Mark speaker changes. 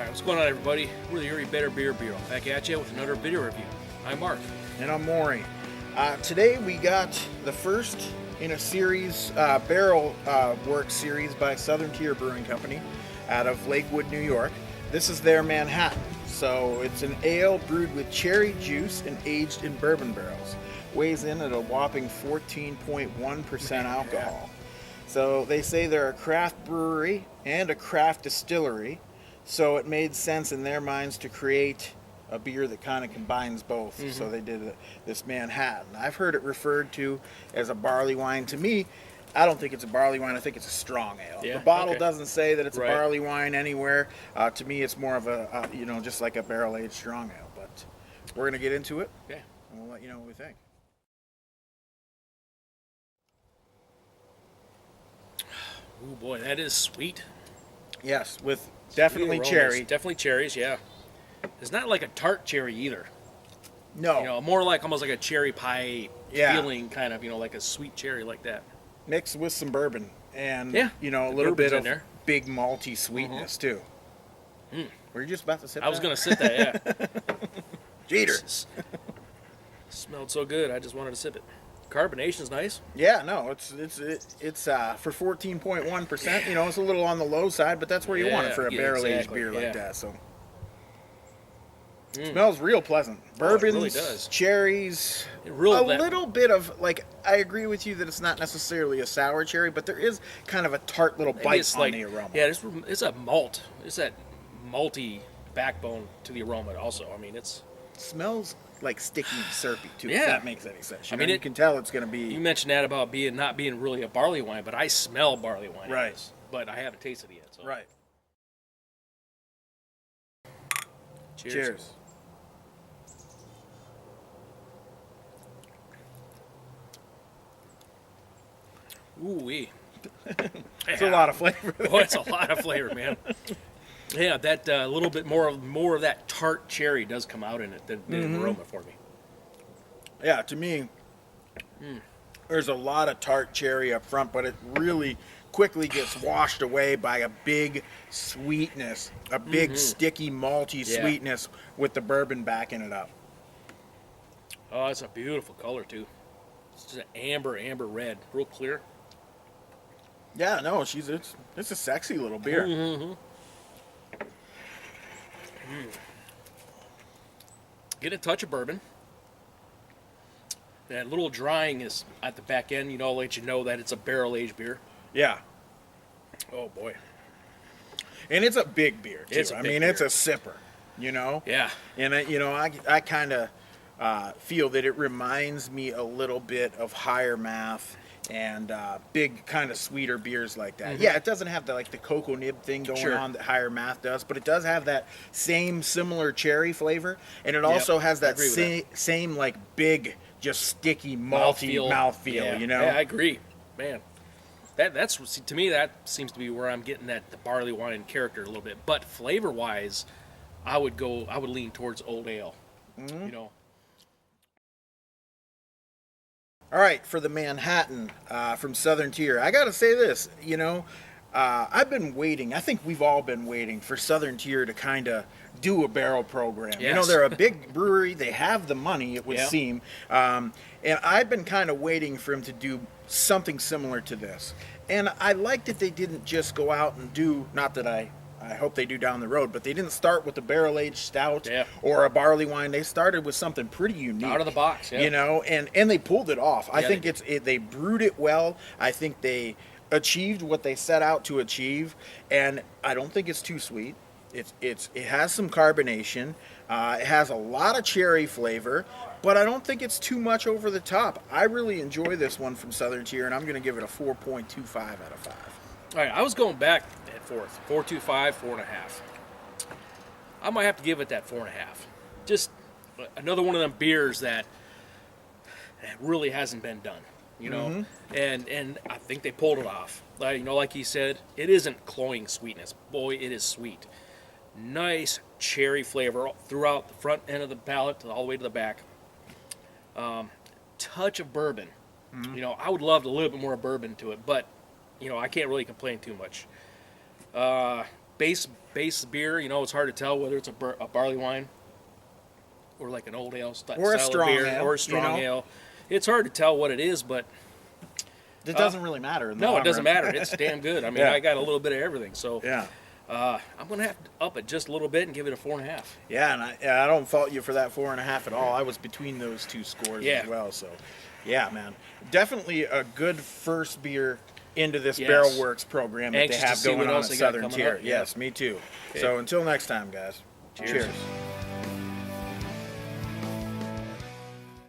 Speaker 1: Alright, what's going on, everybody? We're the Erie Better Beer Bureau, back at you with another video review. I'm Mark.
Speaker 2: And I'm Maury. Today we got the first in a series, barrel work series by Southern Tier Brewing Company out of Lakewood, New York. This is their Manhatten. So it's an ale brewed with cherry juice and aged in bourbon barrels. Weighs in at a whopping 14.1% alcohol. So they say they're a craft brewery and a craft distillery. So it made sense in their minds to create a beer that kind of combines both. Mm-hmm. So they did this Manhattan. I've heard it referred to as a barley wine. To me, I don't think it's a barley wine. I think it's a strong ale. Yeah, the bottle doesn't say that it's a barley wine anywhere. To me, it's more of a, just like a barrel-aged strong ale. But we're going to get into it.
Speaker 1: Yeah.
Speaker 2: And we'll let you know what we think.
Speaker 1: Oh boy, that is sweet.
Speaker 2: Yes, with definitely cherry.
Speaker 1: Definitely cherries, yeah. It's not like a tart cherry either.
Speaker 2: No.
Speaker 1: More like almost like a cherry pie feeling, kind of, like a sweet cherry like that.
Speaker 2: Mixed with some bourbon and, a
Speaker 1: little
Speaker 2: bit of big malty sweetness, too.
Speaker 1: Mm.
Speaker 2: Were you just about to sip
Speaker 1: I was going to sip that, yeah.
Speaker 2: Jeter.
Speaker 1: Smelled so good, I just wanted to sip it. Carbonation's nice.
Speaker 2: Yeah, no, it's for 14.1%. It's a little on the low side, but that's where you want it for a barrel-aged beer like that. So smells real pleasant. Bourbons,
Speaker 1: it really does.
Speaker 2: Cherries, little bit of I agree with you that it's not necessarily a sour cherry, but there is kind of a tart little bite on the aroma.
Speaker 1: Yeah, it's a malt. It's that malty backbone to the aroma. Also, it
Speaker 2: smells like sticky syrupy too.
Speaker 1: Yeah.
Speaker 2: If that makes any sense. You can tell it's going to be.
Speaker 1: You mentioned that about not being really a barley wine, but I smell barley wine.
Speaker 2: Right.
Speaker 1: But I haven't tasted it yet. So.
Speaker 2: Right.
Speaker 1: Cheers. Ooh-wee.
Speaker 2: It's a lot of flavor.
Speaker 1: Oh, it's a lot of flavor, man. Yeah, that little bit more of that tart cherry does come out in it than aroma for me.
Speaker 2: Yeah, to me, there's a lot of tart cherry up front, but it really quickly gets washed away by a big sweetness, a big sticky malty sweetness with the bourbon backing it up.
Speaker 1: Oh, it's a beautiful color too. It's just an amber red, real clear.
Speaker 2: Yeah, no, it's a sexy little beer.
Speaker 1: Mm-hmm. Get a touch of bourbon. That little drying is at the back end, let you know that it's a barrel-aged beer.
Speaker 2: Yeah.
Speaker 1: Oh, boy.
Speaker 2: And it's a big beer, too.
Speaker 1: It's a big beer.
Speaker 2: It's a sipper,
Speaker 1: Yeah.
Speaker 2: And, I kind of feel that it reminds me a little bit of higher math and big kind of sweeter beers like that. Mm-hmm. Yeah, it doesn't have the cocoa nib thing going on that higher math does, but it does have that same similar cherry flavor, and it also has that same big, just sticky malty mouthfeel.
Speaker 1: Yeah, I agree, man. That's to me, that seems to be where I'm getting the barley wine character a little bit, but flavor wise, I would lean towards old ale. Mm-hmm.
Speaker 2: All right, for the Manhatten from Southern Tier, I got to say this, I've been waiting. I think we've all been waiting for Southern Tier to kind of do a barrel program.
Speaker 1: Yes.
Speaker 2: They're a big brewery. They have the money, it would seem. And I've been kind of waiting for them to do something similar to this. And I like that they didn't just go out and do, not that I hope they do down the road, but they didn't start with a barrel-aged stout or a barley wine. They started with something pretty unique.
Speaker 1: Out of the box,
Speaker 2: and they pulled it off. I think they brewed it well. I think they achieved what they set out to achieve, and I don't think it's too sweet. It has some carbonation. It has a lot of cherry flavor, but I don't think it's too much over the top. I really enjoy this one from Southern Tier, and I'm going to give it a 4.25 out of 5.
Speaker 1: All right, I was going back at 4.25, 4.5. I might have to give it that 4.5. Just another one of them beers that really hasn't been done, and I think they pulled it off. Like he said, it isn't cloying sweetness. Boy, it is sweet. Nice cherry flavor throughout the front end of the palate all the way to the back. Touch of bourbon. I would love a little bit more bourbon to it, but I can't really complain too much. base beer, you know, it's hard to tell whether it's a barley wine or like an old ale
Speaker 2: or a
Speaker 1: style
Speaker 2: strong
Speaker 1: beer
Speaker 2: ale,
Speaker 1: or a strong ale. It's hard to tell what it is, but
Speaker 2: it doesn't really matter.
Speaker 1: No, it doesn't matter. It's damn good. I mean,
Speaker 2: Yeah.
Speaker 1: I got a little bit of everything, so
Speaker 2: Yeah.
Speaker 1: I'm gonna have to up it just a little bit and give it a 4.5.
Speaker 2: Yeah, and I don't fault you for that 4.5 at all. I was between those two scores
Speaker 1: Yeah.
Speaker 2: as well. So, yeah, man, definitely a good first beer into this
Speaker 1: Yes.
Speaker 2: Barrel Works program that
Speaker 1: Anxious
Speaker 2: they
Speaker 1: to
Speaker 2: have
Speaker 1: see
Speaker 2: going
Speaker 1: what
Speaker 2: on
Speaker 1: else
Speaker 2: at
Speaker 1: they got
Speaker 2: Southern
Speaker 1: coming
Speaker 2: Tier.
Speaker 1: up. Yeah.
Speaker 2: Yes, me too.
Speaker 1: Okay.
Speaker 2: So until next time, guys.
Speaker 1: Cheers.
Speaker 2: Cheers.